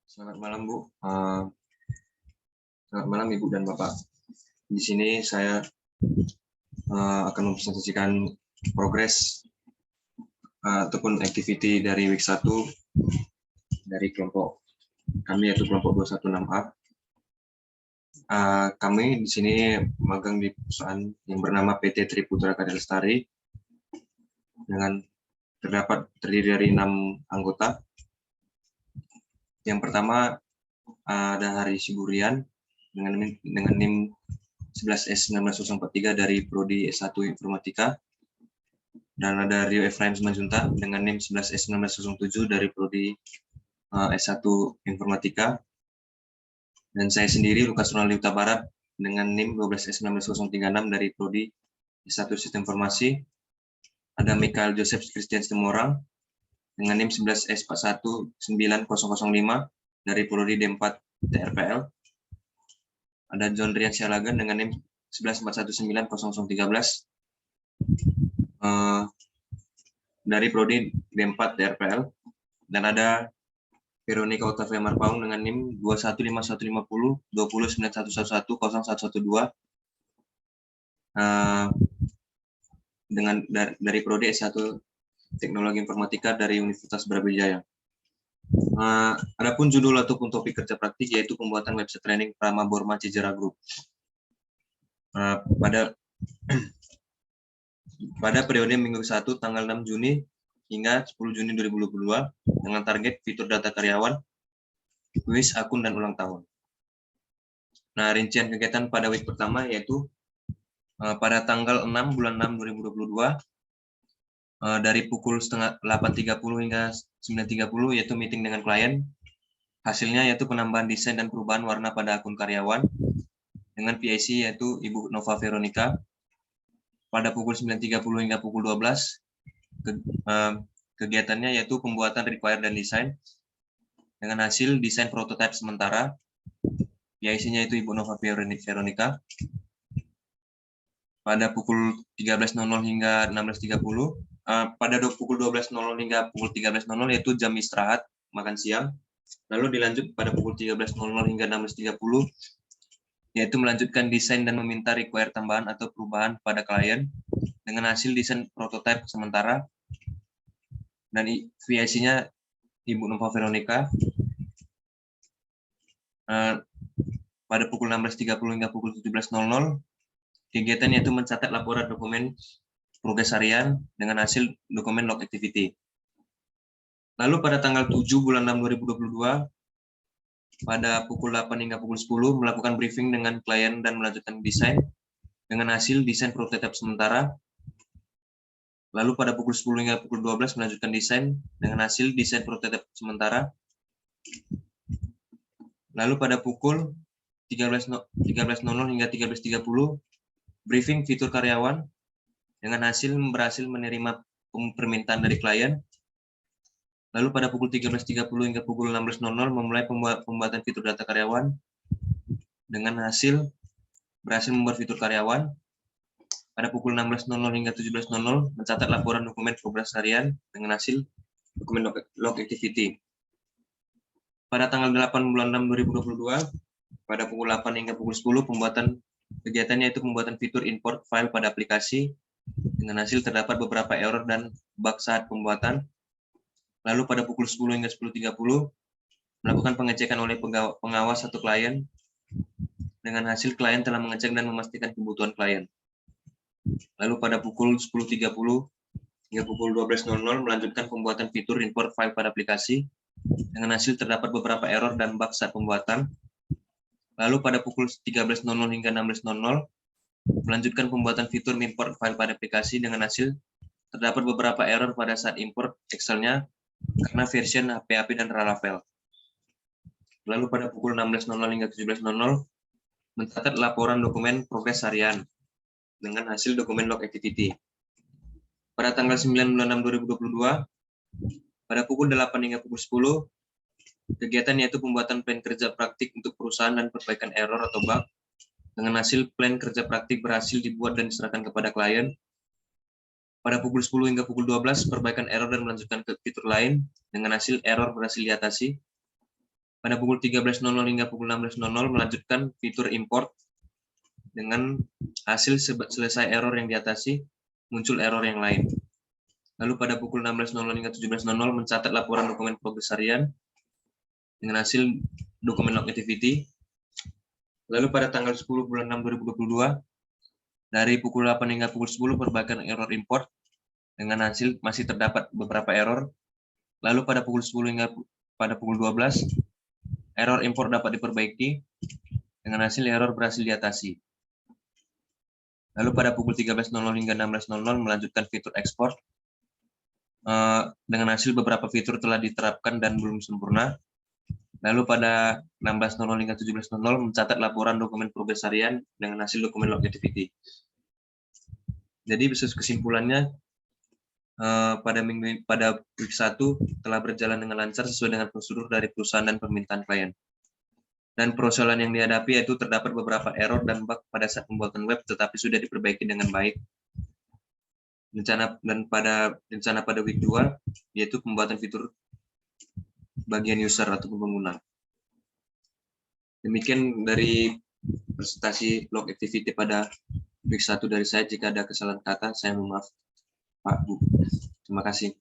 Selamat malam, Bu. Selamat malam, Ibu dan Bapak. Di sini saya akan mempresentasikan progres ataupun activity dari week 1 dari kelompok kami, yaitu kelompok 216A. Kami di sini magang di perusahaan yang bernama PT Triputra Karya Lestari dengan terdiri dari 6 anggota. Yang pertama ada Hari Siburian dengan NIM 11S19043 dari Prodi S1 Informatika, dan ada Rio Efraim Simanjuntak dengan NIM 11S19007 dari Prodi S1 Informatika, dan saya sendiri Lukas Ronaldi Huta Barat dengan NIM 12S19036 dari Prodi S1 Sistem Informasi. Ada Michael Joseph Christian Temorang dengan NIM 11S41905 dari Prodi D4 TRPL. Ada John Rian Sialagan dengan NIM 11419013 dari Prodi D4 TRPL. Dan ada Veronica Otavia Marpaung dengan NIM 215150209111101112 dari Prodi S1 Teknologi Informatika dari Universitas Brawijaya. Adapun judul ataupun topik kerja praktik yaitu pembuatan website training Prama Borma Cijera Group. Pada periode minggu 1 tanggal 6 Juni hingga 10 Juni 2022 dengan target fitur data karyawan, kuis, akun, dan ulang tahun. Nah, rincian kegiatan pada week pertama yaitu pada tanggal 6 bulan 6 2022 dari pukul 8.30 hingga 9.30 yaitu meeting dengan klien. Hasilnya yaitu penambahan desain dan perubahan warna pada akun karyawan dengan PIC yaitu Ibu Nova Veronica. Pada pukul 9.30 hingga pukul 12 kegiatannya yaitu pembuatan require dan desain dengan hasil desain prototipe sementara. PIC-nya itu Ibu Nova Veronica. Pada pukul 13.00 hingga 16.30, pada pukul 12.00 hingga pukul 13.00 yaitu jam istirahat makan siang. Lalu dilanjut pada pukul 13.00 hingga 16.30 yaitu melanjutkan desain dan meminta require tambahan atau perubahan pada klien dengan hasil desain prototipe sementara. Dan VIC-nya Ibu Nova Veronica. Pada pukul 16.30 hingga pukul 17.00 kegiatan yaitu mencatat laporan dokumen progres harian dengan hasil dokumen log activity. Lalu pada tanggal 7 bulan 6 2022 pada pukul 8 hingga pukul 10 melakukan briefing dengan klien dan melanjutkan desain dengan hasil desain prototipe sementara. Lalu pada pukul 10 hingga pukul 12 melanjutkan desain dengan hasil desain prototipe sementara. Lalu pada pukul 13.00 hingga 13.30 briefing fitur karyawan dengan berhasil menerima permintaan dari klien. Lalu pada pukul 13.30 hingga pukul 16.00 memulai pembuatan fitur data karyawan dengan berhasil membuat fitur karyawan. Pada pukul 16.00 hingga 17.00 mencatat laporan dokumen progres harian dengan hasil dokumen log activity. Pada tanggal 8 bulan 6 2022 pada pukul 8 hingga pukul 10 pembuatan kegiatannya itu pembuatan fitur import file pada aplikasi dengan hasil terdapat beberapa error dan bug saat pembuatan. Lalu pada pukul 10 hingga 10.30 melakukan pengecekan oleh pengawas atau klien dengan hasil klien telah mengecek dan memastikan kebutuhan klien. Lalu pada pukul 10.30 hingga pukul 12.00 melanjutkan pembuatan fitur import file pada aplikasi dengan hasil terdapat beberapa error dan bug saat pembuatan. Lalu pada pukul 13.00 hingga 16.00 melanjutkan pembuatan fitur import file pada aplikasi dengan hasil terdapat beberapa error pada saat import Excel-nya karena version PHP dan Laravel. Lalu pada pukul 16.00 hingga 17.00 mencatat laporan dokumen progres harian dengan hasil dokumen log activity. Pada tanggal 9 bulan 6 2022 pada pukul 8 hingga pukul 10 kegiatan yaitu pembuatan plan kerja praktik untuk perusahaan dan perbaikan error atau bug dengan hasil plan kerja praktik berhasil dibuat dan diserahkan kepada klien. Pada pukul 10 hingga pukul 12 perbaikan error dan melanjutkan ke fitur lain dengan hasil error berhasil diatasi. Pada pukul 13.00 hingga pukul 16.00 melanjutkan fitur import dengan hasil selesai error yang diatasi, muncul error yang lain. Lalu pada pukul 16.00 hingga 17.00 mencatat laporan dokumen progres harian dengan hasil dokumen log activity. Lalu pada tanggal 10 bulan 6 2022, dari pukul 8 hingga pukul 10 perbaikan error import dengan hasil masih terdapat beberapa error. Lalu pada pukul 10 hingga pada pukul 12, error import dapat diperbaiki dengan hasil error berhasil diatasi. Lalu pada pukul 13.00 hingga 16.00 melanjutkan fitur ekspor. Dengan hasil beberapa fitur telah diterapkan dan belum sempurna. Lalu pada 16.00 hingga 17.00 mencatat laporan dokumen progres harian dengan hasil dokumen log activity. Jadi kesimpulannya pada week 1 telah berjalan dengan lancar sesuai dengan prosedur dari perusahaan dan permintaan klien. Dan persoalan yang dihadapi yaitu terdapat beberapa error dan bug pada saat pembuatan web, tetapi sudah diperbaiki dengan baik. Rencana pada week 2 yaitu pembuatan fitur bagian user atau pengguna. Demikian dari presentasi log activity pada week 1 dari saya. Jika ada kesalahan kata, saya mohon maaf, Pak, Bu. Terima kasih.